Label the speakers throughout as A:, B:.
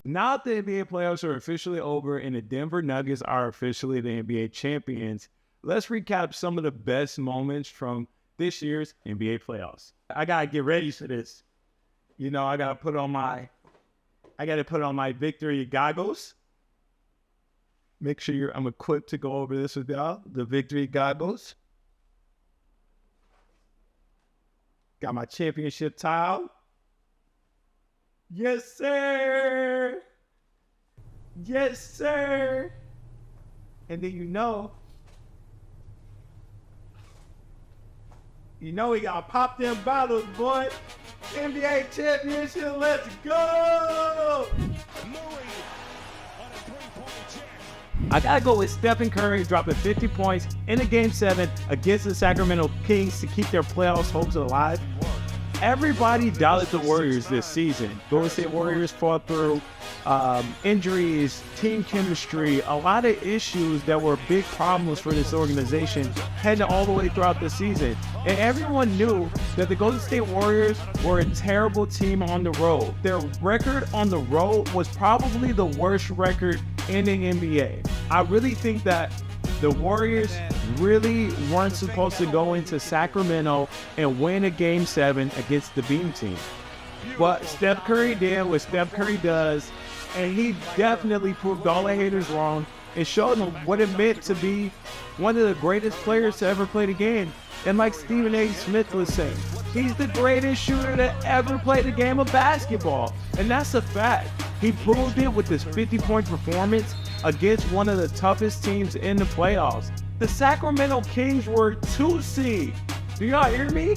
A: Now that the NBA playoffs are officially over and the Denver Nuggets are officially the NBA champions, let's recap some of the best moments from this year's NBA playoffs. I gotta get ready for this. You know, I gotta put on my victory goggles. Make sure I'm equipped to go over this with y'all. The victory goggles. Got my championship towel. Yes, sir. Yes, sir. And then you know we gotta pop them bottles, boy. NBA championship, let's go. I gotta go with Stephen Curry dropping 50 points in a Game 7 against the Sacramento Kings to keep their playoffs hopes alive. Everybody doubted the Warriors this season. Golden State Warriors fought through injuries, team chemistry, a lot of issues that were big problems for this organization heading all the way throughout the season. And everyone knew that the Golden State Warriors were a terrible team on the road. Their record on the road was probably the worst record in the NBA. I really think that the Warriors really weren't supposed to go into Sacramento and win a Game 7 against the Beam team. But Steph Curry did what Steph Curry does, and he definitely proved all the haters wrong and showed them what it meant to be one of the greatest players to ever play the game. And like Stephen A. Smith was saying, he's the greatest shooter that ever played the game of basketball. And that's a fact. He proved it with this 50-point performance against one of the toughest teams in the playoffs. The Sacramento Kings were a 2 seed. Do y'all hear me?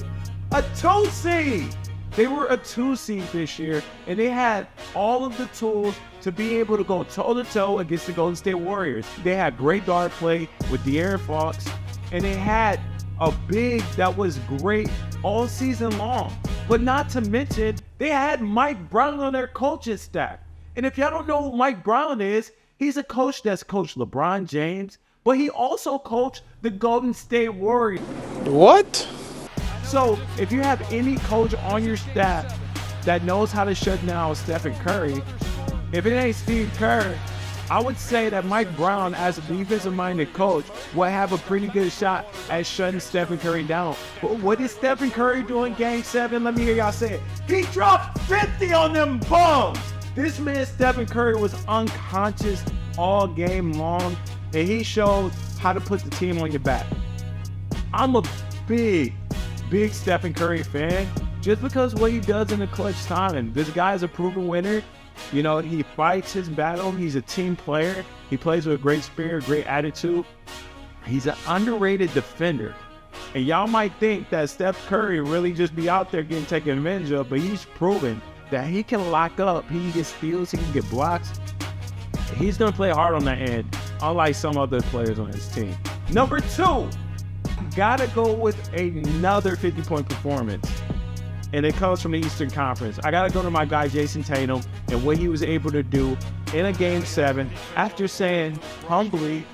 A: A 2 seed. They were a 2 seed this year, and they had all of the tools to be able to go toe-to-toe against the Golden State Warriors. They had great guard play with De'Aaron Fox, and they had a big that was great all season long. But not to mention, they had Mike Brown on their coaching staff. And if y'all don't know who Mike Brown is, he's a coach that's coached LeBron James, but he also coached the Golden State Warriors.
B: What?
A: So if you have any coach on your staff that knows how to shut down Stephen Curry, if it ain't Steve Kerr, I would say that Mike Brown, as a defensive-minded coach, will have a pretty good shot at shutting Stephen Curry down. But what did Stephen Curry do in Game 7? Let me hear y'all say it. He dropped 50 on them bums. This man, Stephen Curry, was unconscious all game long, and he showed how to put the team on your back. I'm a big Stephen Curry fan just because what he does in the clutch time. And this guy is a proven winner. You know, he fights his battle. He's a team player. He plays with a great spirit, great attitude. He's an underrated defender. And y'all might think that Steph Curry really just be out there getting taken advantage of, but he's proven that he can lock up, he can get steals, he can get blocks. He's going to play hard on that end, unlike some other players on his team. Number 2, gotta go with another 50-point performance, and it comes from the Eastern Conference. I gotta go to my guy Jayson Tatum and what he was able to do in a Game 7 after saying humbly,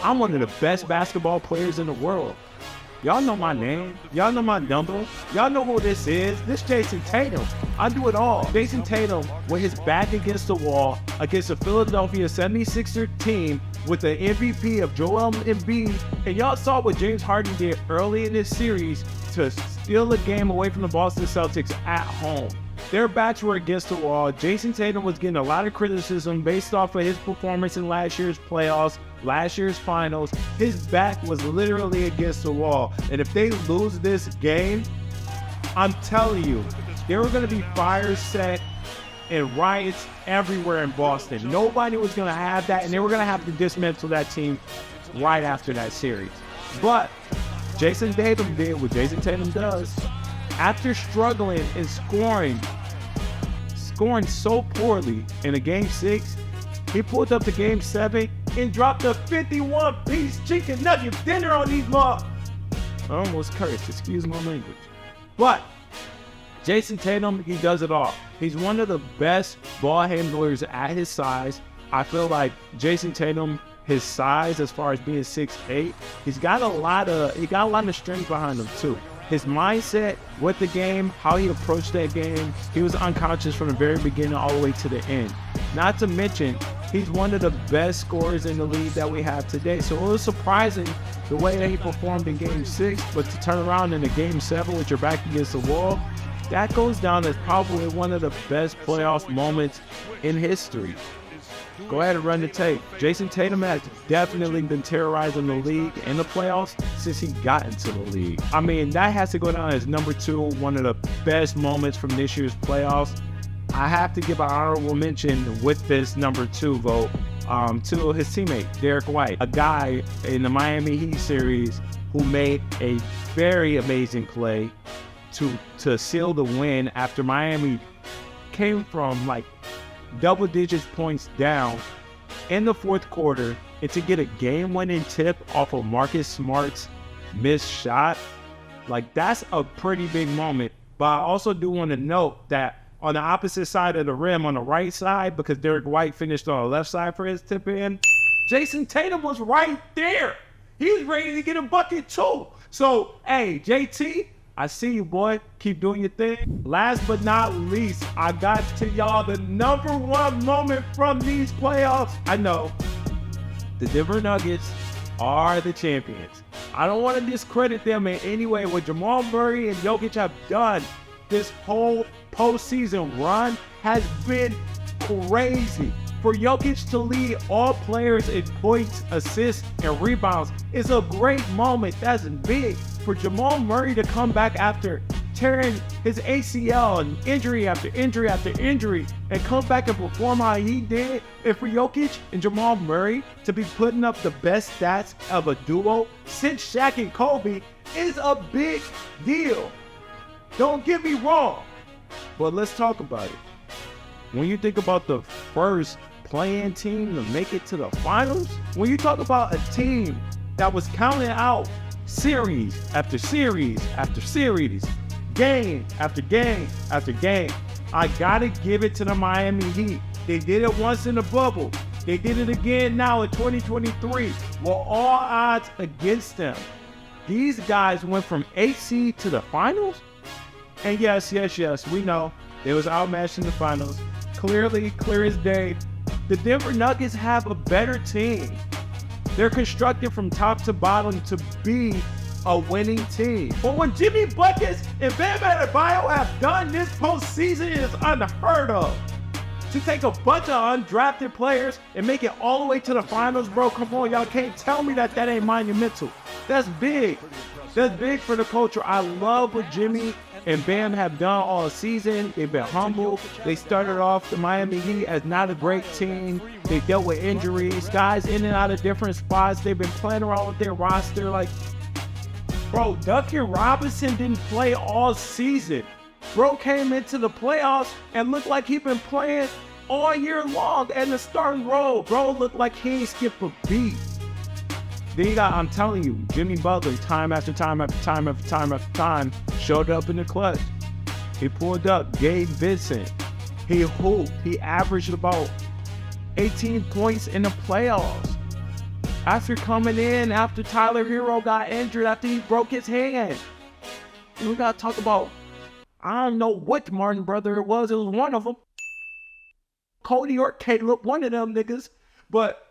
A: I'm one of the best basketball players in the world. Y'all know my name. Y'all know my number. Y'all know who this is. This Jayson Tatum. I do it all. Jayson Tatum with his back against the wall against the Philadelphia 76er team with the MVP of Joel Embiid. And y'all saw what James Harden did early in this series to steal the game away from the Boston Celtics at home. Their backs were against the wall. Jayson Tatum was getting a lot of criticism based off of his performance in last year's playoffs, last year's finals. His back was literally against the wall. And if they lose this game, I'm telling you, there were going to be fires set and riots everywhere in Boston. Nobody was going to have that, and they were going to have to dismantle that team right after that series. But Jayson Tatum did what Jayson Tatum does. After struggling and scoring so poorly in a Game 6, he pulled up to Game 7 and dropped a 51-piece chicken nugget dinner on these mobs. I almost cursed, excuse my language. But Jayson Tatum, he does it all. He's one of the best ball handlers at his size. I feel like Jayson Tatum, his size as far as being 6'8", he's got a lot of strength behind him too. His mindset with the game, how he approached that game, he was unconscious from the very beginning all the way to the end. Not to mention, he's one of the best scorers in the league that we have today. So it was surprising the way that he performed in Game 6, but to turn around in a Game 7 with your back against the wall, that goes down as probably one of the best playoff moments in history. Go ahead and run the tape. Jayson Tatum has definitely been terrorizing the league in the playoffs since he got into the league. I mean, that has to go down as number 2, one of the best moments from this year's playoffs. I have to give an honorable mention with this number 2 vote to his teammate, Derek White, a guy in the Miami Heat series who made a very amazing play to seal the win after Miami came from like double digits points down in the fourth quarter, and to get a game-winning tip off of Marcus Smart's missed shot, like that's a pretty big moment. But I also do want to note that on the opposite side of the rim, on the right side, because Derek White finished on the left side for his tip in, Jayson Tatum was right there. He was ready to get a bucket too. So, hey, JT, I see you, boy. Keep doing your thing. Last but not least, I got to y'all the number 1 moment from these playoffs. I know the Denver Nuggets are the champions. I don't want to discredit them in any way. What Jamal Murray and Jokic have done this whole postseason run has been crazy. For Jokic to lead all players in points, assists, and rebounds is a great moment. That's big. For Jamal Murray to come back after tearing his ACL and injury after injury after injury and come back and perform how he did, and for Jokic and Jamal Murray to be putting up the best stats of a duo since Shaq and Kobe is a big deal. Don't get me wrong, but let's talk about it. When you think about the first playing team to make it to the finals, when you talk about a team that was counting out series after series after series, game after game after game, I gotta give it to the Miami Heat. They did it once in the bubble. They did it again now in 2023 with all odds against them. These guys went from 8 seed to the finals. And yes, we know they was outmatched in the finals. Clearly, clear as day, the Denver Nuggets have a better team. They're constructed from top to bottom to be a winning team. But what Jimmy Buckets and Bam Adebayo have done this postseason is unheard of. To take a bunch of undrafted players and make it all the way to the finals, bro, come on, y'all can't tell me that ain't monumental. That's big. That's big for the culture. I love what Jimmy and Bam have done all season. They've been humble. They started off the Miami Heat as not a great team. They dealt with injuries, guys in and out of different spots. They've been playing around with their roster. Like, bro, Duncan Robinson didn't play all season. Bro came into the playoffs and looked like he'd been playing all year long in the starting role. Bro looked like he ain't skipped a beat. Then you got, I'm telling you, Jimmy Butler, time after time after time after time after time, showed up in the clutch. He pulled up. Gabe Vincent, he hooped. He averaged about 18 points in the playoffs. After coming in, after Tyler Hero got injured, after he broke his hand. We got to talk about, I don't know what Martin brother it was one of them. Cody or Caleb, one of them niggas. But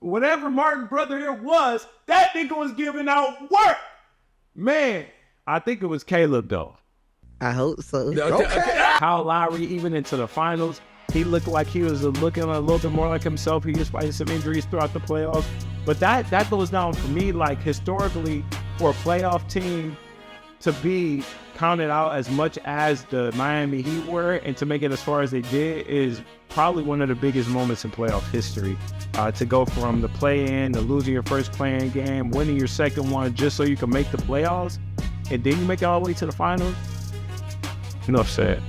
A: whatever Martin brother it was, that nigga was giving out work. Man, I think it was Caleb though.
B: I hope so.
A: Okay. Kyle Lowry, even into the finals, he looked like he was looking a little bit more like himself. He was fighting some injuries throughout the playoffs. But that goes down for me, like historically, for a playoff team to be counted out as much as the Miami Heat were and to make it as far as they did is probably one of the biggest moments in playoff history. To go from the play-in to losing your first play-in game, winning your second one just so you can make the playoffs, and then you make it all the way to the finals. Enough said.